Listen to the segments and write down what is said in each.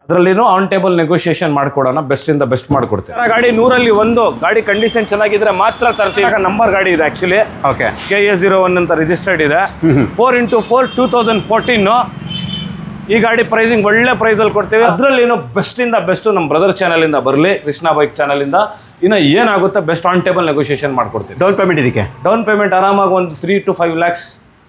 ಅದರಲ್ಲಿನೂ on table negotiation ಮಾಡ್ಕೊಡೋಣ, best ಇಂದ best ಮಾಡ್ಕೊಡ್ತೀವಿ. ಗಾಡಿ 100ರಲ್ಲಿ 1 ಗಾಡಿ ಕಂಡೀಷನ್ ಚೆನ್ನಾಗಿದ್ರೆ ಮಾತ್ರ ತರ್ತೀವಿ. ನಂಬರ್ ಗಾಡಿ ಇದೆ ಆಕ್ಚುಲಿ, ಓಕೆ, KA01 ಅಂತ ರಿಜಿಸ್ಟರ್ಡ್ ಇದೆ. 4x4 2014. ಈ ಗಾಡಿ ಪ್ರೈಸಿಂಗ್ ಒಳ್ಳೆ ಪ್ರೈಸ್ ಅಲ್ಲಿ ಕೊಡ್ತೀವಿ. ಅದರಲ್ಲಿ ಬೆಸ್ಟ್ ಇಂದ ಬೆಸ್ಟ್ ನಮ್ಮ ಬ್ರದರ್ ಚಾನಲ್ ಇಂದ ಬರಲಿ, ಕೃಷ್ಣ ಬೈಕ್ ಚಾನಲ್ ಇಂದ ಇನ್ನು ಏನಾಗುತ್ತೆ ಬೆಸ್ಟ್ ಆನ್ ಟೇಬಲ್ ನೆಗೋಷಿಯೇಷನ್ ಮಾಡ್ಕೊಡ್ತೀವಿ. ಡೌನ್ ಪೇಮೆಂಟ್ ಇದಕ್ಕೆ ಡೌನ್ ಪೇಮೆಂಟ್ ಆರಾಮಾಗಿ ಒಂದು 3 to 5 lakhs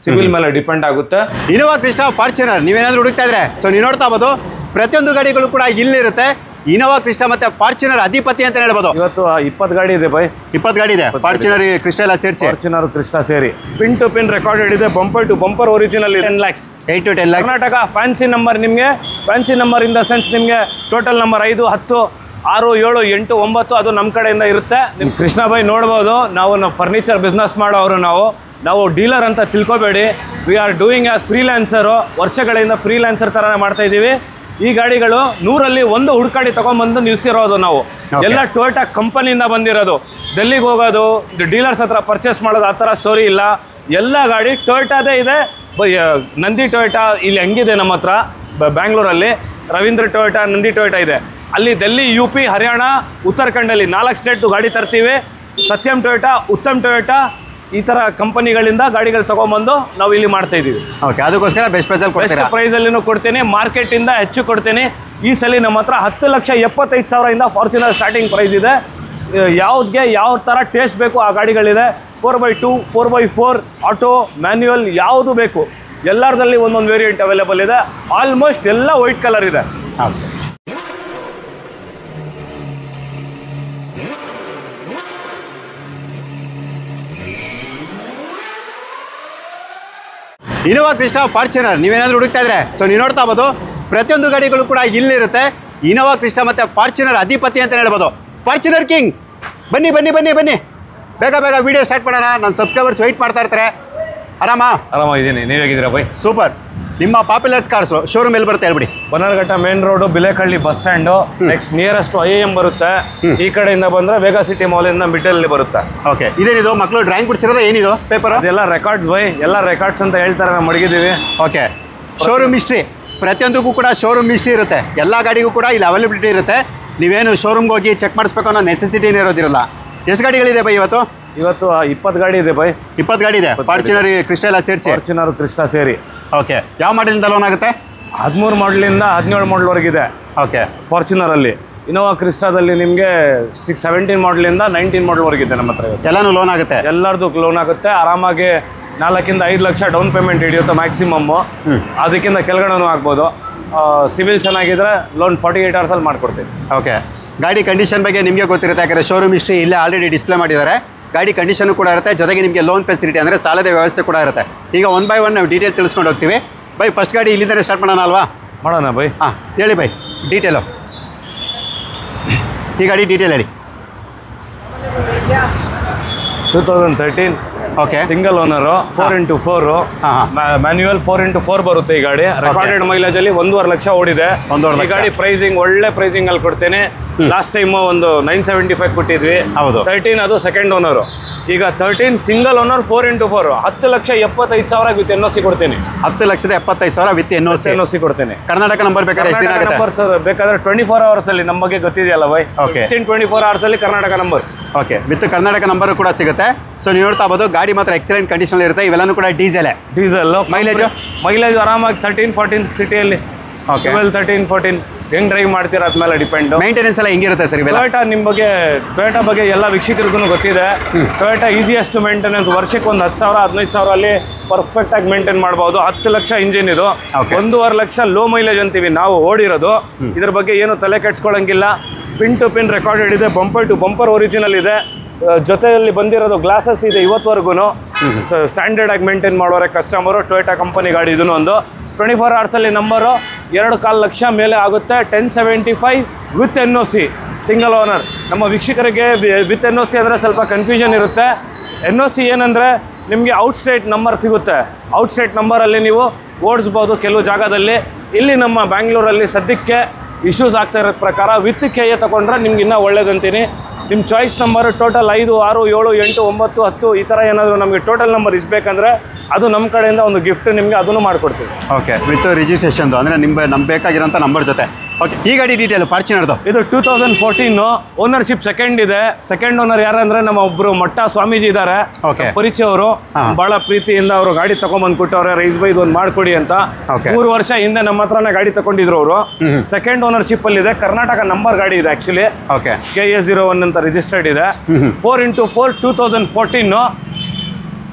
ಸಿವಿಲ್ ಮೇಲೆ ಡಿಪೆಂಡ್ ಆಗುತ್ತೆ. ಇನೋವಾ ಕ್ರಿಸ್ಟಾ ಫಾರ್ಚುನರ್ ನೀವೇನಾದ್ರೂ ಹುಡುಕ್ತಾ ಇದ್ರೆ ಸೊ ನೀವು ನೋಡ್ತಾ ಇರ್ಬೋದು, ಪ್ರತಿಯೊಂದು ಗಾಡಿಗಳು ಕೂಡ ಇಲ್ಲಿರುತ್ತೆ. ಇನೋವಾ ಕ್ರಿಸ್ಟಾ ಮತ್ತೆ ಫಾರ್ಚುನರ್ ಅಧಿಪತಿ ಅಂತ ಹೇಳ್ಬೋದು. ಇವತ್ತು 20 ಗಾಡಿ ಇದೆ ಬೈ, 20 ಗಾಡಿ ಇದೆ. ಫಾರ್ಚುನರ್ ಕ್ರಿಸ್ಟಾ ಎಲ್ಲ ಸೇರಿಸಿ, ಫಾರ್ಚುನರ್ ಕ್ರಿಸ್ಟಾ ಸೇರಿ ಪಿನ್ ಟು ಪಿನ್ ರೆಕಾರ್ಡೆಡ್ ಇದೆ. Bumper to bumper original 10 lakhs, 8 to 10 lakhs. Karnataka fancy number. ನಿಮಗೆ fancy number in the sense ನಿಮಗೆ ಟೋಟಲ್ ನಂಬರ್ 5, 10, 6, 7, 8, 9 ಅದು ನಮ್ಮ ಕಡೆಯಿಂದ ಇರುತ್ತೆ. ನಿಮ್ಮ ಕೃಷ್ಣ ಬೈ ನೋಡ್ಬೋದು, ನಾವು ಫರ್ನಿಚರ್ ಬಿಸ್ನೆಸ್ ಮಾಡೋರು, ನಾವು ಡೀಲರ್ ಅಂತ ತಿಳ್ಕೊಬೇಡಿ. ವಿ ಆರ್ ಡೂಯಿಂಗ್ ಆಸ್ ಫ್ರೀಲ್ಯಾನ್ಸರು, ವರ್ಷಗಳಿಂದ ಫ್ರೀಲ್ಯಾನ್ಸರ್ ಥರನೇ ಮಾಡ್ತಾ ಇದ್ದೀವಿ. ಈ ಗಾಡಿಗಳು 100ರಲ್ಲಿ 1 ಹುಡುಕಾಡಿ ತೊಗೊಂಬಂದು ನಿಲ್ಸಿರೋದು ನಾವು. ಎಲ್ಲ ಟೊಯೋಟಾ ಕಂಪನಿಯಿಂದ ಬಂದಿರೋದು. ಡೆಲ್ಲಿಗೆ ಹೋಗೋದು, ಡೀಲರ್ಸ್ ಹತ್ರ ಪರ್ಚೇಸ್ ಮಾಡೋದು, ಆ ಥರ ಸ್ಟೋರಿ ಇಲ್ಲ. ಎಲ್ಲ ಗಾಡಿ ಟೊಯೋಟಾದೇ ಇದೆ. ನಂದಿ ಟೊಯೋಟಾ ಇಲ್ಲಿ ಹೆಂಗಿದೆ ನಮ್ಮ ಹತ್ರ ಬ್ಯಾಂಗ್ಳೂರಲ್ಲಿ, ರವೀಂದ್ರ ಟೊಯೋಟಾ, ನಂದಿ ಟೊಯೋಟಾ ಇದೆ. ಅಲ್ಲಿ ಡೆಲ್ಲಿ, UP, ಹರಿಯಾಣ, ಉತ್ತರಾಖಂಡಲ್ಲಿ 4 ಸ್ಟೇಟ್ದು ಗಾಡಿ ತರ್ತೀವಿ. ಸತ್ಯಂ ಟೊಯೋಟಾ, ಉತ್ತಮ್ ಟೊಯೋಟಾ, ಈ ಥರ ಕಂಪನಿಗಳಿಂದ ಗಾಡಿಗಳು ತೊಗೊಂಬಂದು ನಾವು ಇಲ್ಲಿ ಮಾಡ್ತಾ ಇದ್ದೀವಿ. ಓಕೆ, ಅದಕ್ಕೋಸ್ಕರ ಬೆಸ್ಟ್ ಪ್ರೈಸಲ್ಲಿನೂ ಕೊಡ್ತೀನಿ, ಮಾರ್ಕೆಟಿಂದ ಹೆಚ್ಚು ಕೊಡ್ತೀನಿ. ಈ ಸಲ ನಮ್ಮ ಹತ್ರ 10,75,000 ಫಾರ್ಚುನರ್ ಸ್ಟಾರ್ಟಿಂಗ್ ಪ್ರೈಸ್ ಇದೆ. ಯಾವುದೇ ಯಾವ ಥರ ಟೇಸ್ಟ್ ಬೇಕು ಆ ಗಾಡಿಗಳಿದೆ. 4x2, 4x4, ಆಟೋ, ಮ್ಯಾನ್ಯುಯಲ್ ಯಾವುದು ಬೇಕು ಎಲ್ಲರದಲ್ಲಿ ಒಂದೊಂದು ವೇರಿಯಂಟ್ ಅವೈಲೇಬಲ್ ಇದೆ. ಆಲ್ಮೋಸ್ಟ್ ಎಲ್ಲ ವೈಟ್ ಕಲರ್ ಇದೆ. ಇನೋವಾ ಕ್ರಿಸ್ಟಾ ಫಾರ್ಚುನರ್ ನೀವೇನಾದ್ರೂ ಹುಡುಕ್ತಾ ಇದ್ರೆ ಸೊ ನೀವು ನೋಡ್ತಾ ಇರ್ಬೋದು, ಪ್ರತಿಯೊಂದು ಗಾಡಿಗಳು ಕೂಡ ಇಲ್ಲಿರುತ್ತೆ. ಇನೋವಾ ಕ್ರಿಸ್ಟಾ ಮತ್ತೆ ಫಾರ್ಚುನರ್ ಅಧಿಪತಿ ಅಂತ ಹೇಳ್ಬೋದು. ಫಾರ್ಚುನರ್ ಕಿಂಗ್, ಬನ್ನಿ ಬನ್ನಿ ಬನ್ನಿ ಬನ್ನಿ, ಬೇಗ ಬೇಗ ವಿಡಿಯೋ ಸ್ಟಾರ್ಟ್ ಮಾಡೋಣ. ನನ್ನ ಸಬ್ಸ್ಕ್ರೈಬರ್ಸ್ ವೆಯ್ಟ್ ಮಾಡ್ತಾ ಇರ್ತಾರೆ. ಆರಾಮಾಗಿದ್ದೀನಿ, ನೀವು ಹೇಗಿದ್ದೀರಾ ಬೈ? ಸೂಪರ್. ನಿಮ್ಮ ಪಾಪ್ಯುಲರ್ ಕಾರ್ಸು ಶೋರೂಮ್ ಎಲ್ಲಿ ಬರುತ್ತೆ ಹೇಳ್ಬಿಡಿ? Bannerghatta main road, Bilekahalli bus stand, next nearest IIM ಬರುತ್ತೆ. ಈ ಕಡೆಯಿಂದ ಬಂದರೆ ವೇಗಾ ಸಿಟಿ ಮಾಲಿಂದ ಮಿಡಲ್ ಬರುತ್ತೆ. ಓಕೆ, ಇದೇನಿದು ಮಕ್ಕಳು ಡ್ರಾಯಿಂಗ್ ಬಿಡಿಸಿರೋದು ಏನಿದು ಪೇಪರ್? ಅದೆಲ್ಲ ರೆಕಾರ್ಡ್ಸ್ ಬೈ, ಎಲ್ಲ ರೆಕಾರ್ಡ್ಸ್ ಅಂತ ಹೇಳ್ತಾರೆ, ನಾವು ಮಡಗಿದ್ದೀವಿ. ಓಕೆ, ಶೋರೂಮ್ ಹಿಸ್ಟ್ರಿ, ಪ್ರತಿಯೊಂದಕ್ಕೂ ಕೂಡ ಶೋರೂಮ್ ಹಿಸ್ಟ್ರಿ ಇರುತ್ತೆ. ಎಲ್ಲ ಗಾಡಿಗೂ ಕೂಡ ಇಲ್ಲಿ ಅವೈಲಬಿಲಿಟಿ ಇರುತ್ತೆ. ನೀವೇನು ಶೋರೂಮ್ಗೆ ಹೋಗಿ ಚೆಕ್ ಮಾಡಿಸ್ಬೇಕು ಅನ್ನೋ ನೆಸೆಸಿಟಿನೇ ಇರೋದಿರಲ್ಲ. ಎಷ್ಟು ಗಾಡಿಗಳಿದೆ ಬೈ ಇವತ್ತು? 20 ಗಾಡಿ ಇದೆ ಬೈ. 20 ಗಾಡಿ ಇದೆ. ಫಾರ್ಚುನರ್ ಕ್ರಿಸ್ಟಾ ಎಲ್ಲ ಸೇರಿಸಿ, ಫಾರ್ಚುನರ್ ಕ್ರಿಸ್ಟಾ ಸೇರಿ. ಓಕೆ, ಯಾವ ಮಾಡೆಲಿಂದ ಲೋನ್ ಆಗುತ್ತೆ? 13 ಮಾಡಲಿಂದ 17 ಮಾಡಲ್ವರೆಗಿದೆ ಓಕೆ ಫಾರ್ಚುನರಲ್ಲಿ. ಇನೋವಾ ಕ್ರಿಸ್ಟಾದಲ್ಲಿ ನಿಮಗೆ 17 ಮಾಡಲಿಂದ 19 ಮಾಡಲ್ವರೆಗಿದೆ ನಮ್ಮ ಹತ್ರ. ಎಲ್ಲಾನು ಲೋನ್ ಆಗುತ್ತೆ, ಎಲ್ಲರದು ಲೋನ್ ಆಗುತ್ತೆ. ಆರಾಮಾಗಿ 4 ಇಂದ 5 ಲಕ್ಷ ಡೌನ್ ಪೇಮೆಂಟ್ ಹಿಡಿಯುತ್ತೆ ಮ್ಯಾಕ್ಸಿಮಮ್ಮು. ಅದಕ್ಕಿಂತ ಕೆಳಗಡೆನೂ ಆಗ್ಬೋದು. ಸಿವಿಲ್ ಚೆನ್ನಾಗಿದ್ರೆ ಲೋನ್ 48 hours ಮಾಡ್ಕೊಡ್ತೀವಿ. ಓಕೆ, ಗಾಡಿ ಕಂಡೀಷನ್ ಬಗ್ಗೆ ನಿಮಗೆ ಗೊತ್ತಿರುತ್ತೆ, ಯಾಕಂದರೆ ಶೋರೂಮ್ ಹಿಸ್ಟ್ರಿ ಇಲ್ಲೇ ಆಲ್ರೆಡಿ ಡಿಸ್ಪ್ಲೇ ಮಾಡಿದ್ದಾರೆ. ಗಾಡಿ ಕಂಡೀಷನು ಕೂಡ ಇರುತ್ತೆ, ಜೊತೆಗೆ ನಿಮಗೆ ಲೋನ್ ಫೆಸಿಲಿಟಿ ಅಂದರೆ ಸಾಲದ ವ್ಯವಸ್ಥೆ ಕೂಡ ಇರುತ್ತೆ. ಈಗ 1 by 1 ನಾವು ಡೀಟೇಲ್ ತಿಳಿಸ್ಕೊಂಡು ಹೋಗ್ತೀವಿ. ಬೈ, ಫಸ್ಟ್ ಗಾಡಿ ಇಲ್ಲಿಂದಲೇ ಸ್ಟಾರ್ಟ್ ಮಾಡೋಣ ಅಲ್ವಾ? ಮಾಡೋಣ ಬೈ. ಹೇಳಿ ಬೈ ಡೀಟೇಲು, ಈ ಗಾಡಿ ಡೀಟೇಲ್ ಹೇಳಿ. 2013 okay, single owner, 4x4 manual 4x4 ಬರುತ್ತೆ. ಈ ಗಾಡಿ ರೆಕಾರ್ಡೆಡ್ ಮೈಲೇಜ್ ಅಲ್ಲಿ 1.5 ಲಕ್ಷ ಓಡಿದೆ. ಈ ಗಾಡಿ ಪ್ರೈಸಿಂಗ್ ಒಳ್ಳೆ ಪ್ರೈಸಿಂಗ್ ಅಲ್ಲಿ ಕೊಡ್ತೇನೆ. ಲಾಸ್ಟ್ ಟೈಮ್ ಒಂದು 975 ಕೊಟ್ಟಿದ್ವಿ. ಹೌದು, 13 ಅದು ಸೆಕೆಂಡ್ ಓನರು. ಈಗ 13 single owner 4x4 10,75,000 with NOC ಕೊಡ್ತೀನಿ. 10,75,000 ವಿತ್ NOC ಕೊಡ್ತೇನೆ. ಕರ್ನಾಟಕ ನಂಬರ್ ಬೇಕಾದ್ರೆ ಎಷ್ಟು ದಿನ ಆಗುತ್ತೆ? ನಂಬರ್ ಸರ್ ಬೇಕಾದ್ರೆ 24 hours ಅಲ್ಲಿ ನಮ್ಮ ಬಗ್ಗೆ ಗೊತ್ತಿದೆಯಲ್ಲ ಬೈ. ಓಕೆ, 24 hours ಅಲ್ಲಿ Karnataka number. Okay, with Karnataka number ಕೂಡ ಸಿಗುತ್ತೆ. ಸೊ ನೀವು ನೋಡ್ತಾ ಇರ್ಬೋದು, ಗಾಡಿ ಮಾತ್ರ ಎಕ್ಸಲೆಂಟ್ ಕಂಡೀಷನ್ ಇರುತ್ತೆ. ಇವೆಲ್ಲನೂ ಕೂಡ ಡೀಸೆಲ್. ಮೈಲೇಜ್ ಆರಾಮಾಗಿ 13-14 ಸಿಟಿಯಲ್ಲಿ. ಓಕೆ, 12-13-14 ಹೆಂಗ್ ಡ್ರೈವ್ ಮಾಡ್ತೀರಾ ಅದ್ಮೇಲೆ ಡಿಪೆಂಡ್. ಮೇಂಟೆನೆನ್ಸ್ ಎಲ್ಲ ಹೆಂಗಿರುತ್ತೆ ಸರ್? ಟೊಯೋಟಾ ನಿಮ್ಮ ಬಗ್ಗೆ, ಟೊಯೋಟಾ ಬಗ್ಗೆ ಎಲ್ಲ ವೀಕ್ಷಕರಿಗೂ ಗೊತ್ತಿದೆ. ಟೊಯೋಟಾ ಈಸಿಯೆಸ್ಟ್ ಮೇಂಟೆನೆನ್ಸ್, ವರ್ಷಕ್ಕೆ ಒಂದು 10,000-15,000 ಅಲ್ಲಿ ಪರ್ಫೆಕ್ಟ್ ಆಗಿ ಮೇಂಟೈನ್ ಮಾಡ್ಬೋದು. 10 ಲಕ್ಷ ಇಂಜಿನ್ ಇದು, 1.5 ಲಕ್ಷ ಲೋ ಮೈಲೇಜ್ ಅಂತೀವಿ ನಾವು ಓಡಿರೋದು. ಇದ್ರ ಬಗ್ಗೆ ಏನು ತಲೆ ಕೆಡ್ಸ್ಕೊಳಂಗಿಲ್ಲ. ಪಿನ್ ಟು ಪಿನ್ ರೆಕಾರ್ಡೆಡ್ ಇದೆ, ಬಂಪರ್ ಟು ಬಂಪರ್ ಒರಿಜಿನಲ್ ಇದೆ. ಜೊತೆಯಲ್ಲಿ ಬಂದಿರೋದು ಗ್ಲಾಸಸ್ ಇದೆ ಇವತ್ತವರೆಗೂ. ಸ್ಟ್ಯಾಂಡರ್ಡ್ ಆಗಿ ಮೇಂಟೈನ್ ಮಾಡೋರೆ ಕಸ್ಟಮರು. ಟೊಯೋಟಾ ಕಂಪನಿ ಗಾಡಿ ಇದನ್ನು ಒಂದು 24 hours ಅಲ್ಲಿ ನಂಬರು 2.25 ಲಕ್ಷ ಮೇಲೆ ಆಗುತ್ತೆ. 1075 ವಿತ್ NOC ಸಿಂಗಲ್ ಓನರ್. ನಮ್ಮ ವೀಕ್ಷಕರಿಗೆ ವಿತ್ NOC ಅಂದರೆ ಸ್ವಲ್ಪ ಕನ್ಫ್ಯೂಷನ್ ಇರುತ್ತೆ. NOC ಏನಂದರೆ ನಿಮಗೆ ಔಟ್ ಸ್ಟೇಟ್ ನಂಬರ್ ಸಿಗುತ್ತೆ. ಔಟ್ ಸ್ಟೇಟ್ ನಂಬರಲ್ಲಿ ನೀವು ಓಡಿಸ್ಬೋದು ಕೆಲವು ಜಾಗದಲ್ಲಿ. ಇಲ್ಲಿ ನಮ್ಮ ಬ್ಯಾಂಗ್ಳೂರಲ್ಲಿ ಸದ್ಯಕ್ಕೆ ಇಶ್ಯೂಸ್ ಆಗ್ತಾ ಇರೋ ಪ್ರಕಾರ ವಿತ್ KA ತೊಗೊಂಡ್ರೆ ನಿಮ್ಗೆ ಇನ್ನೂ ಒಳ್ಳೇದಂತೀನಿ. ನಿಮ್ಮ ಚಾಯ್ಸ್ ನಂಬರ್ ಟೋಟಲ್ 5, 6, 7, 8, 9, 10 ಈ ಥರ ಏನಾದರೂ ನಮಗೆ ಟೋಟಲ್ ನಂಬರ್ ಇಸ್ಬೇಕಂದ್ರೆ ಅದು ನಮ್ಮ ಕಡೆಯಿಂದ ಒಂದು ಗಿಫ್ಟ್ ನಿಮಗೆ ಅದನ್ನು ಮಾಡಿಕೊಡ್ತೀವಿ. ಓಕೆ, ವಿತ್ ರಿಜಿಸ್ಟ್ರೇಷನ್ದು ಅಂದರೆ ನಮ್ಗೆ ಬೇಕಾಗಿರೋಂಥ ನಂಬರ್ ಜೊತೆ ಓಕೆ, ಈ ಗಾಡಿ ಡೀಟೇಲ್ ಫಾರ್ಚುನರ್ದು ಇದು 2014 ಓನರ್ಶಿಪ್ ಸೆಕೆಂಡ್ ಇದೆ. ಸೆಕೆಂಡ್ ಓನರ್ ಯಾರಂದ್ರೆ ನಮ್ಮ ಒಬ್ರು ಮಟ್ಟ ಸ್ವಾಮೀಜಿ ಇದ್ದಾರೆ, Okay. ಪರಿಚಯ ಅವರು. ಬಹಳ ಪ್ರೀತಿಯಿಂದ ಅವರು ಗಾಡಿ ತಗೊಂಡ್ಬಂದು ಕೊಟ್ಟವ್ರೆ, ರೈಸ್ ಬೈ ಇದೊಂದು ಮಾಡ್ಕೊಡಿ ಅಂತ. Okay. 3 ವರ್ಷ ಹಿಂದೆ ನಮ್ಮ ಹತ್ರನೇ ಗಾಡಿ ತಗೊಂಡಿದ್ರು ಅವರು. ಸೆಕೆಂಡ್ ಓನರ್ಶಿಪ್ ಅಲ್ಲಿ ಇದೆ, ಕರ್ನಾಟಕ ನಂಬರ್ ಗಾಡಿ ಇದೆ ಆಕ್ಚುಲಿ. ಓಕೆ, KA01 ಅಂತ ರಿಜಿಸ್ಟರ್ಡ್ ಇದೆ. 4x4 2014.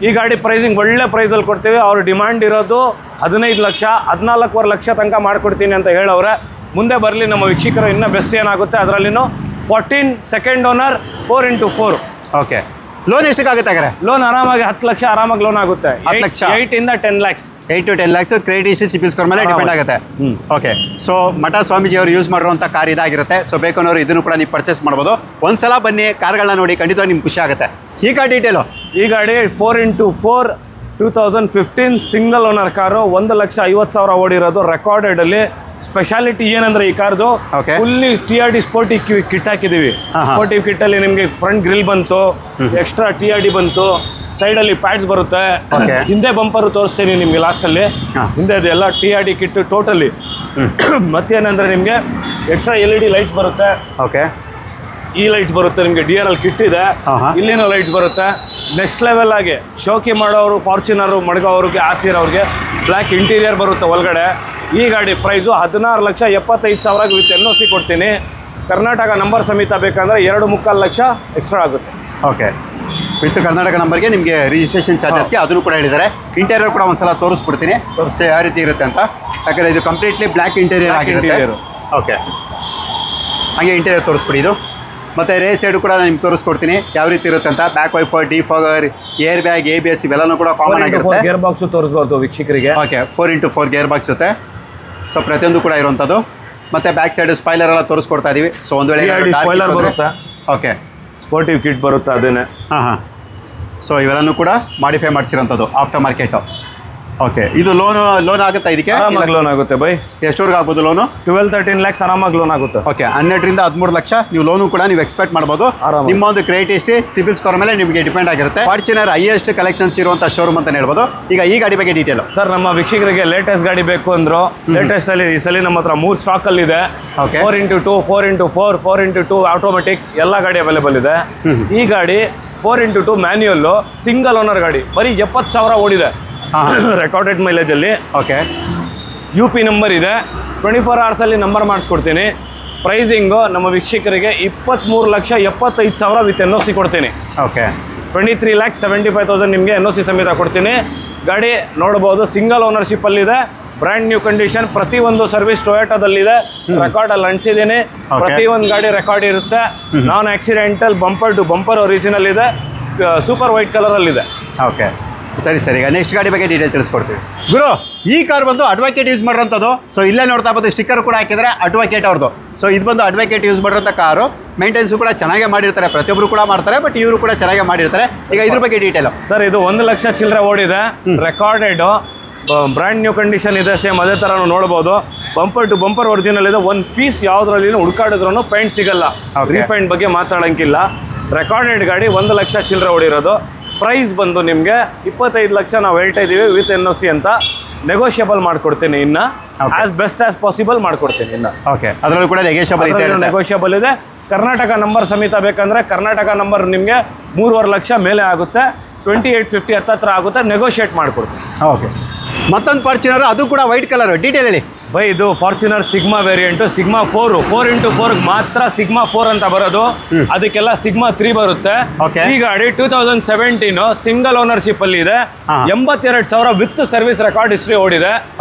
ಈ ಗಾಡಿ ಪ್ರೈಸಿಂಗ್ ಒಳ್ಳೆ ಪ್ರೈಸಲ್ಲಿ ಕೊಡ್ತೀವಿ. ಅವ್ರ ಡಿಮ್ಯಾಂಡ್ ಇರೋದು 15 ಲಕ್ಷ, 14.25 ಲಕ್ಷ ತನಕ ಮಾಡ್ಕೊಡ್ತೀನಿ ಅಂತ ಹೇಳವ್ರೆ. ಮುಂದೆ ಬರಲಿ ನಮ್ಮ ವೀಕ್ಷಕರು, ಇನ್ನೂ ಬೆಸ್ಟ್ ಏನಾಗುತ್ತೆ ಅದರಲ್ಲಿನೂ. 14 second owner 4x4. Okay. Loan ಎಷ್ಟಕ್ಕಾಗುತ್ತೆ ಹಾಗಾದ್ರೆ? ಲೋನ್ ಆರಾಮಾಗಿ 10 ಲಕ್ಷ ಆರಾಮಾಗಿ ಲೋನ್ ಆಗುತ್ತೆ. 10 ಲಕ್ಷ? 8 ಇಂದ 10 lakhs. 8 to 10 lakhs credit history, CIBIL score ಮೇಲೆ ಡಿಪೆಂಡ್ ಆಗುತ್ತೆ. ಓಕೆ, ಸೊ ಮಠ ಸ್ವಾಮೀಜಿ ಅವರು ಯೂಸ್ ಮಾಡಿರುವಂಥ ಕಾರ್ ಇದಾಗಿರುತ್ತೆ. ಸೊ ಬೇಕು ಅನ್ನೋರು ಇದನ್ನು ಕೂಡ ನೀವು ಪರ್ಚೇಸ್ ಮಾಡ್ಬೋದು. ಒಂದ್ಸಲ ಬನ್ನಿ, ಕಾರ್ಗಳನ್ನ ನೋಡಿ, ಖಂಡಿತವಾಗಿ ನಿಮ್ಗೆ ಖುಷಿ ಆಗುತ್ತೆ. ಈ ಕಾರ್ ಡೀಟೇಲು? ಈ ಗಾಡಿ 4x4 2015 ಸಿಂಗಲ್ ಓನರ್ ಕಾರು, 1,50,000 ಓಡಿರೋದು. ರೆಕಾರ್ಡೆಡ್ ಅಲ್ಲಿ ಸ್ಪೆಷಾಲಿಟಿ ಏನಂದ್ರೆ ಈ ಕಾರ್ದು Okay. Fully TRD sportive kit ಹಾಕಿದೀವಿ. ಸ್ಪೋರ್ಟಿವ್ ಕಿಟ್ ಅಲ್ಲಿ ನಿಮಗೆ ಫ್ರಂಟ್ ಗ್ರಿಲ್ ಬಂತು, ಎಕ್ಸ್ಟ್ರಾ TRD ಬಂತು, ಸೈಡ್ ಅಲ್ಲಿ ಪ್ಯಾಡ್ಸ್ ಬರುತ್ತೆ. Okay. ಹಿಂದೆ ಬಂಪರ್ ತೋರಿಸ್ತೀನಿ ನಿಮ್ಗೆ ಲಾಸ್ಟ್ ಅಲ್ಲಿ. ಹಿಂದೆ ಅದೆಲ್ಲ TRD ಕಿಟ್ ಟೋಟಲಿ. ಮತ್ತೇನಂದ್ರೆ ನಿಮ್ಗೆ ಎಕ್ಸ್ಟ್ರಾ LED ಲೈಟ್ಸ್ ಬರುತ್ತೆ. ಓಕೆ, ಈ ಲೈಟ್ಸ್ ಬರುತ್ತೆ ನಿಮಗೆ. DRL ಕಿಟ್ ಇದೆ, ಇಲ್ಲಿನೂ ಲೈಟ್ಸ್ ಬರುತ್ತೆ. ನೆಕ್ಸ್ಟ್ ಲೆವೆಲ್ ಆಗಿ ಶೋಕಿ ಮಾಡೋರು, ಫಾರ್ಚುನರು ಮಡ್ಗೋವ್ರಿಗೆ, ಆಸಿರೋರಿಗೆ ಬ್ಲ್ಯಾಕ್ ಇಂಟೀರಿಯರ್ ಬರುತ್ತೆ ಒಳಗಡೆ. ಈ ಗಾಡಿ ಪ್ರೈಸು 16,75,000 ವಿತ್ NOC ಕೊಡ್ತೀನಿ. ಕರ್ನಾಟಕ ನಂಬರ್ ಸಮೇತ ಬೇಕಂದ್ರೆ 2.25 ಲಕ್ಷ ಎಕ್ಸ್ಟ್ರಾ ಆಗುತ್ತೆ. ಓಕೆ, ವಿತ್ ಕರ್ನಾಟಕ ನಂಬರ್ಗೆ ನಿಮಗೆ ರಿಜಿಸ್ಟ್ರೇಷನ್ ಚಾರ್ಜಸ್ಗೆ ಅದನ್ನು ಕೂಡ ಹೇಳಿದ್ದಾರೆ. ಇಂಟೀರಿಯರ್ ಕೂಡ ಒಂದ್ಸಲ ತೋರಿಸ್ಬಿಡ್ತೀನಿ, ತೋರಿಸಿ ಯಾವ ರೀತಿ ಇರುತ್ತೆ ಅಂತ. ಯಾಕಂದರೆ ಇದು ಕಂಪ್ಲೀಟ್ಲಿ ಬ್ಲ್ಯಾಕ್ ಇಂಟೀರಿಯರ್ ಆಗಿರುತ್ತೆ. ಓಕೆ, ಹಾಗೆ ಇಂಟೀರಿಯರ್ ತೋರಿಸ್ಬಿಡಿ ಇದು. ಮತ್ತು ರೇಸ್ ಸೈಡು ಕೂಡ ನಿಮ್ಗೆ ತೋರಿಸ್ಕೊಡ್ತೀನಿ ಯಾವ ರೀತಿ ಇರುತ್ತೆ ಅಂತ. Back wiper, defogger, air bag, ABS ಇವೆಲ್ಲನೂ ಕೂಡ ಕಾಮನ್ ಆಗಿರುತ್ತೆ. ಗೇರ್ ಬಾಕ್ಸು ತೋರಿಸ್ಬೋದು ವೀಕ್ಷಕರಿಗೆ. ಓಕೆ, 4x4 ಗೇರ್ ಬಾಕ್ಸ್ ಜೊತೆ. ಸೊ ಪ್ರತಿಯೊಂದು ಕೂಡ ಇರುವಂಥದ್ದು. ಮತ್ತು ಬ್ಯಾಕ್ ಸೈಡ್ ಸ್ಪಾಯ್ಲರ್ ಎಲ್ಲ ತೋರಿಸ್ಕೊಡ್ತಾ ಇದೀವಿ. ಸೊ ಒಂದು ವೇಳೆ ಸ್ಪಾಯ್ಲರ್ ಬರುತ್ತೆ. ಓಕೆ, ಸ್ಪೋರ್ಟಿವ್ ಕಿಟ್ ಬರುತ್ತೆ ಅದೇನೆ. ಹಾಂ. ಸೊ ಇವೆಲ್ಲನೂ ಕೂಡ ಮಾಡಿಫೈ ಮಾಡಿಸಿರೋಂಥದ್ದು ಆಫ್ಟರ್ ಮಾರ್ಕೆಟು. ಓಕೆ, ಇದು ಲೋನ್ ಆಗುತ್ತಾ ಇದಕ್ಕೆ? ಆರಾಮಾಗಿ ಲೋನ್ ಆಗುತ್ತೆ ಬೈ. ಎಷ್ಟವರೆಗೆ ಆಗ್ಬೋದು ಲೋನು? 12-13 lakhs ಆರಾಮಾಗಿ ಲೋನ್ ಆಗುತ್ತೆ. ಓಕೆ, 12 ರಿಂದ 13 ಲಕ್ಷ ನೀವು ಲೋನು ಕೂಡ ನೀವು ಎಕ್ಸ್ಪೆಕ್ಟ್ ಮಾಡ್ಬೋದು. ನಿಮ್ಮ ಒಂದು ಕ್ರೆಡಿಟ್ ಹಿಸ್ಟ್ರಿ, ಸಿಬಿಲ್ ಸ್ಕೋರ್ ಮೇಲೆ ನಿಮಗೆ ಡಿಪೆಂಡ್ ಆಗಿರುತ್ತೆ. ಫಾರ್ಚುನರ್ ಹೈಯೆಸ್ಟ್ ಕಲೆಕ್ಷನ್ಸ್ ಇರುವಂಥ ಶೋರೂಮ್ ಅಂತ ಹೇಳ್ಬೋದು. ಈಗ ಈ ಗಾಡಿ ಬಗ್ಗೆ ಡೀಟೇಲು ಸರ್, ನಮ್ಮ ವೀಕ್ಷಕರಿಗೆ ಲೇಟೆಸ್ಟ್ ಗಾಡಿ ಬೇಕು ಅಂದ್ರು, ಲೇಟೆಸ್ಟ್ ಅಲ್ಲಿ ಈ ಸಲ ನಮ್ಮ ಹತ್ರ 3 ಸ್ಟಾಕ್ ಅಲ್ಲಿ ಇದೆ. 4x2, 4x4, 4x2 ಆಟೋಮೆಟಿಕ್ ಎಲ್ಲ ಗಾಡಿ ಅವೈಲೇಬಲ್ ಇದೆ. ಈ ಗಾಡಿ 4x2 ಮ್ಯಾನ್ಯುಯಲ್ಲು ಸಿಂಗಲ್ ಓನರ್ ಗಾಡಿ, ಬರೀ 70,000 ಓಡಿದೆ. ರೆಕಾರ್ಡೆಡ್ ಮೈಲೇಜ್ ಅಲ್ಲಿ. ಓಕೆ, UP ನಂಬರ್ ಇದೆ. 24 hours ಅಲ್ಲಿ ನಂಬರ್ ಮಾಡಿಸ್ಕೊಡ್ತೀನಿ. ಪ್ರೈಸಿಂಗು ನಮ್ಮ ವೀಕ್ಷಕರಿಗೆ 23,75,000 ವಿತ್ NOC ಕೊಡ್ತೀನಿ. ಓಕೆ, 23,75,000 ನಿಮಗೆ NOC ಸಮೇತ ಕೊಡ್ತೀನಿ. ಗಾಡಿ ನೋಡ್ಬೋದು, ಸಿಂಗಲ್ ಓನರ್ಶಿಪ್ ಅಲ್ಲಿದೆ, ಬ್ರ್ಯಾಂಡ್ ನ್ಯೂ ಕಂಡೀಷನ್. ಪ್ರತಿಯೊಂದು ಸರ್ವಿಸ್ ಟೊಯೋಟಾದಲ್ಲಿದೆ, ರೆಕಾರ್ಡ್ ಅಲ್ಲಿ ಅಂಟಿಸಿದ್ದೀನಿ. ಪ್ರತಿಯೊಂದು ಗಾಡಿ ರೆಕಾರ್ಡ್ ಇರುತ್ತೆ. Non accidental, bumper to bumper original ಇದೆ, ಸೂಪರ್ ವೈಟ್ ಕಲರ್ ಅಲ್ಲಿದೆ. ಓಕೆ, ಸರಿ. ಈಗ ನೆಕ್ಸ್ಟ್ ಗಾಡಿ ಬಗ್ಗೆ ಡೀಟೇಲ್ ತಿಳಿಸ್ಕೊಡ್ತೀವಿ. ಗುರು, ಈ ಕಾರ್ ಬಂದು ಅಡ್ವೊಕೇಟ್ ಯೂಸ್ ಮಾಡಿರೋಂಥದ್ದು. ಸೊ ಇಲ್ಲೇ ನೋಡ್ತಾ ಬಂದು ಸ್ಟಿಕ್ಕರ್ ಕೂಡ ಹಾಕಿದರೆ ಅಡ್ವೊಕೇಟ್ ಅವ್ರದ್ದು. ಸೊ ಇದು ಬಂದು ಅಡ್ವೊಕೇಟ್ ಯೂಸ್ ಮಾಡಿರೋಂಥ ಕಾರು. ಮೇಂಟೆನ್ಸು ಕೂಡ ಚೆನ್ನಾಗೇ ಮಾಡಿರ್ತಾರೆ, ಪ್ರತಿಯೊಬ್ಬರು ಕೂಡ ಮಾಡ್ತಾರೆ, ಬಟ್ ಇವರು ಕೂಡ ಚೆನ್ನಾಗೇ ಮಾಡಿರ್ತಾರೆ. ಈಗ ಇದ್ರ ಬಗ್ಗೆ ಡೀಟೇಲು ಸರ್, ಇದು 1 ಲಕ್ಷ ಚಿಲ್ಲರೆ ಓಡಿದೆ. ರೆಕಾರ್ಡೆಡ್ ಬ್ರ್ಯಾಂಡ್ ನ್ಯೂ ಕಂಡೀಷನ್ ಇದೆ. ಸೇಮ್ ಅದೇ ಥರ ನೋಡ್ಬೋದು. ಬಂಪರ್ ಟು ಬಂಪರ್ ಒರಿಜಿನಲ್ ಇದೆ. ಒಂದು ಪೀಸ್ ಯಾವುದ್ರಲ್ಲಿ ಹುಡುಕಾಡಿದ್ರೂ ಪೇಂಟ್ ಸಿಗಲ್ಲ. ರೀಪೇಂಟ್ ಬಗ್ಗೆ ಮಾತಾಡೋಂಗಿಲ್ಲ. ರೆಕಾರ್ಡೆಡ್ ಗಾಡಿ 1 ಲಕ್ಷ ಚಿಲ್ಲರೆ ಓಡಿರೋದು. ಪ್ರೈಸ್ ಬಂದು ನಿಮಗೆ 25 ಲಕ್ಷ ನಾವು ಹೇಳ್ತಾ ಇದ್ದೀವಿ ವಿತ್ NOC ಅಂತ. ನೆಗೋಷಿಯಬಲ್ ಮಾಡ್ಕೊಡ್ತೀನಿ, ಇನ್ನು ಆಸ್ ಬೆಸ್ಟ್ ಆಸ್ ಪಾಸಿಬಲ್ ಮಾಡ್ಕೊಡ್ತೀನಿ ಇನ್ನು. ಓಕೆ, ಅದರಲ್ಲೂ ಕೂಡ ನೆಗೋಷಿಯಬಲ್ ಇದೆ. ಕರ್ನಾಟಕ ನಂಬರ್ ಸಮೇತ ಬೇಕಂದ್ರೆ ಕರ್ನಾಟಕ ನಂಬರ್ ನಿಮಗೆ 3.25 ಲಕ್ಷ ಮೇಲೆ ಆಗುತ್ತೆ. 2850 ಹತ್ತತ್ರ ಆಗುತ್ತೆ. ನೆಗೋಷಿಯೇಟ್ ಮಾಡ್ಕೊಡ್ತೀನಿ. ಓಕೆ, ಮತ್ತೊಂದು ಫಾರ್ಚುನರ್, ಅದು ಕೂಡ ವೈಟ್ ಕಲರ್. ಡೀಟೇಲ್ ಹೇಳಿ ಬೈ. ಇದು Fortuner sigma variant. Sigma 4x4 ಮಾತ್ರ ಸಿಗ್ಮಾ 4 ಅಂತ ಬರೋದು. ಅದಕ್ಕೆಲ್ಲ ಸಿಗ್ಮಾ 3 ಬರುತ್ತೆ. ಈ ಗಾಡಿ 2017 ಸಿಂಗಲ್ ಓನರ್ಶಿಪ್ ಅಲ್ಲಿ ಇದೆ. 82,000 ವಿತ್ ಸರ್ವಿಸ್ ರೆಕಾರ್ಡ್ ಹಿಸ್ಟ್ರಿ ಓಡಿದೆ.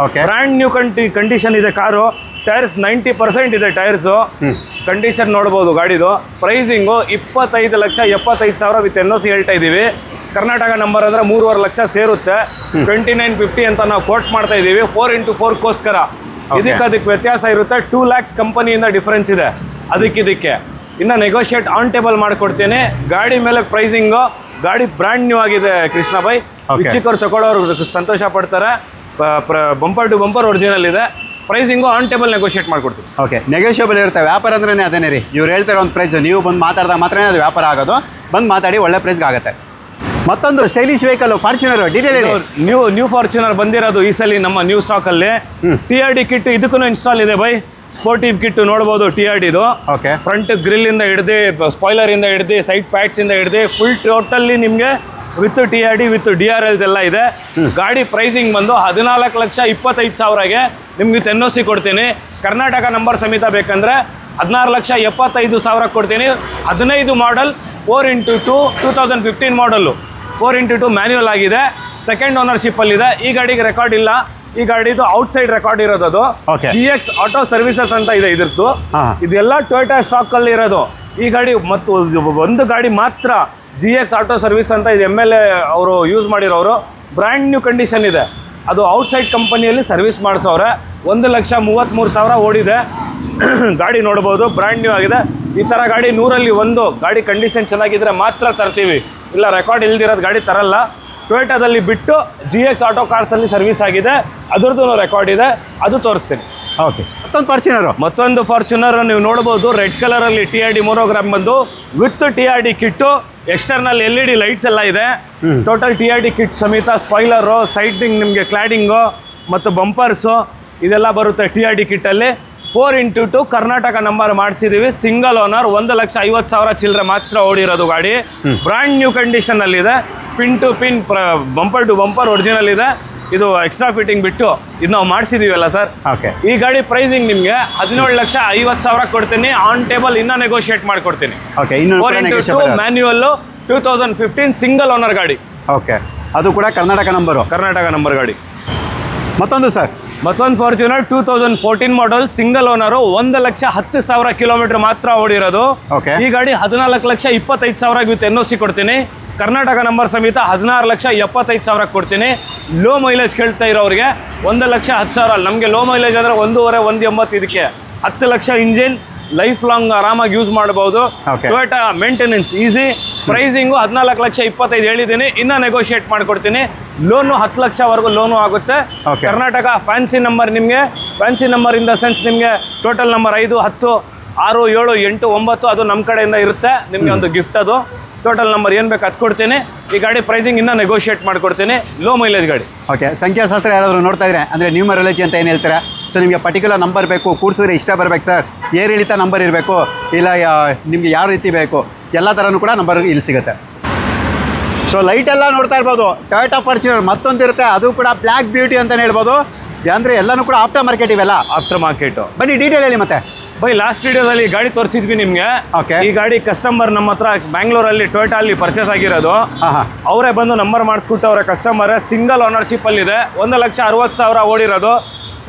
ಬ್ರ್ಯಾಂಡ್ ನ್ಯೂ ಕಂಡೀಷನ್ ಇದೆ ಕಾರು. ಟೈರ್ಸ್ 90% ಇದೆ ಟೈರ್ಸು. ಕಂಡೀಷನ್ ನೋಡ್ಬೋದು ಗಾಡಿದು. ಪ್ರೈಸಿಂಗು 25,75,000 ವಿತ್ NOC ಹೇಳ್ತಾ ಇದ್ದೀವಿ. ಕರ್ನಾಟಕ ನಂಬರ್ ಅಂದರೆ 3.25 ಲಕ್ಷ ಸೇರುತ್ತೆ. 2950 ಅಂತ ನಾವು ಕೋಟ್ ಮಾಡ್ತಾ ಇದ್ದೀವಿ 4x4ಗೋಸ್ಕರ. ಅದಕ್ಕೆ ವ್ಯತ್ಯಾಸ ಇರುತ್ತೆ. 2 lakhs ಕಂಪನಿಯಿಂದ ಡಿಫ್ರೆನ್ಸ್ ಇದೆ ಅದಕ್ಕೆ. ಇನ್ನು ನೆಗೋಷಿಯೇಟ್ ಆನ್ ಟೇಬಲ್ ಮಾಡಿಕೊಡ್ತೇನೆ. ಗಾಡಿ ಮೇಲೆ ಪ್ರೈಸಿಂಗು, ಗಾಡಿ ಬ್ರ್ಯಾಂಡ್ ನ್ಯೂ ಆಗಿದೆ ಕೃಷ್ಣ ಬೈ. ಚಿಕ್ಕವ್ರು ತಗೊಳ್ಳೋರು ಸಂತೋಷ ಪಡ್ತಾರೆ. ಬಂಪರ್ ಟು ಬಂಪರ್ ಒರಿಜಿನಲ್ ಇದೆ. ಪ್ರೈಸಿಂಗು ಆನ್ ಟೇಬಲ್ ನೆಗೋಷಿಯೇಟ್ ಮಾಡ್ಕೊಡ್ತೀವಿ. ಓಕೆ, ನೆಗೋಷಿಯಬಲ್ ಇರುತ್ತೆ. ವ್ಯಾಪಾರ ಅಂದ್ರೆ ಅದೇನೇ ರೀ, ಇವ್ರು ಹೇಳ್ತಾರೆ ಒಂದು ಪ್ರೈಸ್, ನೀವು ಬಂದು ಮಾತಾಡಿದಾಗ ಮಾತ್ರ ಅದು ವ್ಯಾಪಾರ ಆಗೋದು. ಬಂದು ಮಾತಾಡಿ ಒಳ್ಳೆ ಪ್ರೈಸ್ಗೆ ಆಗುತ್ತೆ. ಮತ್ತೊಂದು ಸ್ಟೈಲಿಶ್ ವೆಹಿಕಲ್ ಫಾರ್ಚುನರ್, ಡೀಟೇಲ್ ಹೇಳಿ. ನ್ಯೂ ಫಾರ್ಚುನರ್ ಬಂದಿರೋದು ಈ ಸಲ ನಮ್ಮ ನ್ಯೂ ಸ್ಟಾಕ್ ಅಲ್ಲಿ. TRD ಕಿಟ್ ಇದಕ್ಕೂ ಇನ್ಸ್ಟಾಲ್ ಇದೆ ಬೈ. ಸ್ಪೋರ್ಟಿವ್ ಕಿಟ್ ನೋಡ್ಬೋದು TRD ಇದು. ಓಕೆ. ಫ್ರಂಟ್ ಗ್ರಿಲ್ ಇಂದ ಹಿಡ್ದು ಸ್ಪಾಯ್ಲರ್ ಇಂದ ಹಿಡ್ದು ಸೈಡ್ ಪ್ಯಾಕ್ಸ್ ಇಂದ ಹಿಡ್ದು ಫುಲ್ ಟೋಟಲ್ಲಿ ನಿಮಗೆ ವಿತ್ TRD ವಿತ್ DRLs ಎಲ್ಲ ಇದೆ. ಗಾಡಿ ಪ್ರೈಸಿಂಗ್ ಬಂದು 14,25,000ಗೆ ನಿಮ್ಗೆ ವಿತ್ NOC ಕೊಡ್ತೀನಿ. ಕರ್ನಾಟಕ ನಂಬರ್ ಸಮೇತ ಬೇಕಂದ್ರೆ 16,75,000 ಕೊಡ್ತೀನಿ. 15 ಮಾಡಲ್ 4x2 2015 ಮಾಡಲ್ಲು 4x2 ಮ್ಯಾನ್ಯುವಲ್ ಆಗಿದೆ. ಸೆಕೆಂಡ್ ಓನರ್ಶಿಪ್ಪಲ್ಲಿದೆ. ಈ ಗಾಡಿಗೆ ರೆಕಾರ್ಡ್ ಇಲ್ಲ. ಈ ಗಾಡಿದು ಔಟ್ಸೈಡ್ ರೆಕಾರ್ಡ್ ಇರೋದು ಅದು. GX ಆಟೋ ಸರ್ವಿಸಸ್ ಅಂತ ಇದೆ ಇದ್ರದ್ದು. ಇದೆಲ್ಲ ಟೊಯೋಟಾ ಸ್ಟಾಕ್ ಅಲ್ಲಿ ಇರೋದು. ಈ ಗಾಡಿ ಮತ್ತು ಒಂದು ಗಾಡಿ ಮಾತ್ರ GX ಆಟೋ ಸರ್ವಿಸ್ ಅಂತ ಇದು MLA ಅವರು ಯೂಸ್ ಮಾಡಿರೋರು. ಬ್ರ್ಯಾಂಡ್ ನ್ಯೂ ಕಂಡೀಷನ್ ಇದೆ. ಅದು ಔಟ್ಸೈಡ್ ಕಂಪನಿಯಲ್ಲಿ ಸರ್ವಿಸ್ ಮಾಡಿಸೋರೆ. 1,33,000 ಓಡಿದೆ. ಗಾಡಿ ನೋಡ್ಬೋದು, ಬ್ರ್ಯಾಂಡ್ ನ್ಯೂ ಆಗಿದೆ. ಈ ಥರ ಗಾಡಿ 100ರಲ್ಲಿ 1 ಗಾಡಿ ಕಂಡೀಷನ್ ಚೆನ್ನಾಗಿದ್ರೆ ಮಾತ್ರ ತರ್ತೀವಿ, ಇಲ್ಲ ರೆಕಾರ್ಡ್ ಇಲ್ದಿರೋದು ಗಾಡಿ ತರಲ್ಲ. ಟೊಯೋಟಾದಲ್ಲಿ ಬಿಟ್ಟು GX ಆಟೋ ಕಾರ್ಸಲ್ಲಿ ಸರ್ವಿಸ್ ಆಗಿದೆ, ಅದರದ್ದು ರೆಕಾರ್ಡ್ ಇದೆ, ಅದು ತೋರಿಸ್ತೀನಿ. Okay sir. ಮತ್ತೊಂದು ಫಾರ್ಚುನರ್ ನೀವು ನೋಡ್ಬೋದು, ರೆಡ್ ಕಲರಲ್ಲಿ TRD ಮೋನೋಗ್ರಾಮ್ ಬಂದು with TRD kit, external LED lights ಎಲ್ಲ ಇದೆ. ಟೋಟಲ್ TRD ಕಿಟ್ ಸಮೇತ ಸ್ಪಾಯ್ಲರು, ಸೈಡಿಂಗ್ ನಿಮಗೆ ಕ್ಲಾಡಿಂಗು ಮತ್ತು ಬಂಪರ್ಸು ಇದೆಲ್ಲ ಬರುತ್ತೆ TRD ಕಿಟ್ಟಲ್ಲಿ. 4x2 ಕರ್ನಾಟಕ ನಂಬರ್ ಮಾಡಿಸಿದ್ದೀವಿ. Single owner. 1,50,000 ಚಿಲ್ಲರೆ ಮಾತ್ರ ಓಡಿರೋದು ಗಾಡಿ. ಬ್ರ್ಯಾಂಡ್ ನ್ಯೂ ಕಂಡೀಷನಲ್ಲಿದೆ. Pin to pin bumper to bumper original ಇದೆ. ಇದು ಎಕ್ಸ್ಟ್ರಾ ಫಿಟ್ಟಿಂಗ್ ಬಿಟ್ಟು ಇದು ನಾವು ಮಾಡಿಸಿದೀವಲ್ಲ ಸರ್. ಓಕೆ. ಈ ಗಾಡಿ ಪ್ರೈಸಿಂಗ್ ನಿಮಗೆ 17,50,000 ಕೊಡ್ತೀನಿ. ಆನ್ ಟೇಬಲ್ ಇನ್ನೂ ನೆಗೋಷಿಯೇಟ್ ಮಾಡಿಕೊಡ್ತೀನಿ. Okay. 4x2 manual 2015 single owner ಗಾಡಿ. ಓಕೆ. ಅದು ಕೂಡ ಕರ್ನಾಟಕ ನಂಬರ್ ಗಾಡಿ. ಮತ್ತೊಂದು Fortuner 2014 model single owner. 1,10,000 kilometre ಮಾತ್ರ ಓಡಿರೋದು. ಈ ಗಾಡಿ 14,25,000 ವಿತ್ NOC ಕೊಡ್ತೀನಿ. ಕರ್ನಾಟಕ ನಂಬರ್ ಸಮೇತ 16,75,000 ಕೊಡ್ತೀನಿ. ಲೋ ಮೈಲೇಜ್ ಕೇಳ್ತಾ ಇರೋರಿಗೆ 1,10,000. ನಮಗೆ ಲೋ ಮೈಲೇಜ್ ಅಂದರೆ 1.5 1.80 ಇದಕ್ಕೆ 10 ಲಕ್ಷ ಇಂಜಿನ್ ಲೈಫ್ ಲಾಂಗ್ ಆರಾಮಾಗಿ ಯೂಸ್ ಮಾಡ್ಬೋದು. Toyota maintenance easy. ಪ್ರೈಸಿಂಗು 14,25,000 ಹೇಳಿದ್ದೀನಿ. ಇನ್ನೂ ನೆಗೋಷಿಯೇಟ್ ಮಾಡಿಕೊಡ್ತೀನಿ. ಲೋನು 10 ಲಕ್ಷವರೆಗೂ ಲೋನು ಆಗುತ್ತೆ. ಕರ್ನಾಟಕ ಫ್ಯಾನ್ಸಿ ನಂಬರ್ ನಿಮಗೆ, fancy number in the sense ನಿಮಗೆ ಟೋಟಲ್ ನಂಬರ್ 5, 10, 6, 7, 8, 9 ಅದು ನಮ್ಮ ಕಡೆಯಿಂದ ಇರುತ್ತೆ. ನಿಮಗೆ ಒಂದು ಗಿಫ್ಟ್ ಅದು. ಟೋಟಲ್ ನಂಬರ್ ಏನು ಬೇಕು ಅದು ಕೊಡ್ತೀನಿ. ಈ ಗಾಡಿ ಪ್ರೈಸಿಂಗ್ ಇನ್ನೂ ನೆಗೋಷಿಯೇಟ್ ಮಾಡಿಕೊಡ್ತೀನಿ. ಲೋ ಮೈಲೇಜ್ ಗಾಡಿ. ಓಕೆ. ಸಂಖ್ಯಾಶಾಸ್ತ್ರ ಯಾರಾದರೂ ನೋಡ್ತಾ ಇದ್ರೆ ಅಂದರೆ ನ್ಯೂಮರಾಲಜಿ ಅಂತ ಏನು ಹೇಳ್ತಾರೆ ಸೊ, ನಿಮಗೆ ಪರ್ಟಿಕ್ಯುಲರ್ ನಂಬರ್ ಬೇಕು, ಕೂಡಿಸಿದ್ರೆ ಇಷ್ಟ ಬರಬೇಕು ಸರ್, ಏರಿಳಿತ ನಂಬರ್ ಇರಬೇಕು, ಇಲ್ಲ ನಿಮಗೆ ಯಾವ ರೀತಿ ಬೇಕು ಎಲ್ಲ ಥರನೂ ಕೂಡ ನಂಬರ್ ಇಲ್ಲಿ ಸಿಗುತ್ತೆ. ಸೊ ಲೈಟ್ ಎಲ್ಲ ನೋಡ್ತಾ ಇರ್ಬೋದು. ಟೊಯೋಟಾ ಫಾರ್ಚುನರ್ ಮತ್ತೊಂದು ಇರುತ್ತೆ, ಅದು ಕೂಡ ಬ್ಲ್ಯಾಕ್ ಬ್ಯೂಟಿ ಅಂತಲೇ ಹೇಳ್ಬೋದು. ಅಂದರೆ ಎಲ್ಲನೂ ಕೂಡ ಆಫ್ಟರ್ ಮಾರ್ಕೆಟ್ ಇವೆಲ್ಲ. After market. ಬನ್ನಿ ಡೀಟೇಲ್ ಹೇಳಿ ಮತ್ತೆ. ಬೈ ಲಾಸ್ಟ್ ವಿಡಿಯೋದಲ್ಲಿ ಗಾಡಿ ತೋರಿಸಿದ್ವಿ ನಿಮಗೆ. ಈ ಗಾಡಿ ಕಸ್ಟಮರ್ ನಮ್ಮ ಹತ್ರ ಬ್ಯಾಂಗ್ಳೂರಲ್ಲಿ ಟೊಯೋಟಾ ಅಲ್ಲಿ ಪರ್ಚೇಸ್ ಆಗಿರೋದು. ಅವರೇ ಬಂದು ನಂಬರ್ ಮಾಡಿಸ್ಬಿಟ್ಟು ಅವರ ಕಸ್ಟಮರ್ ಸಿಂಗಲ್ ಓನರ್ಶಿಪ್ ಅಲ್ಲಿ ಇದೆ. 1,60,000 ಓಡಿರೋದು.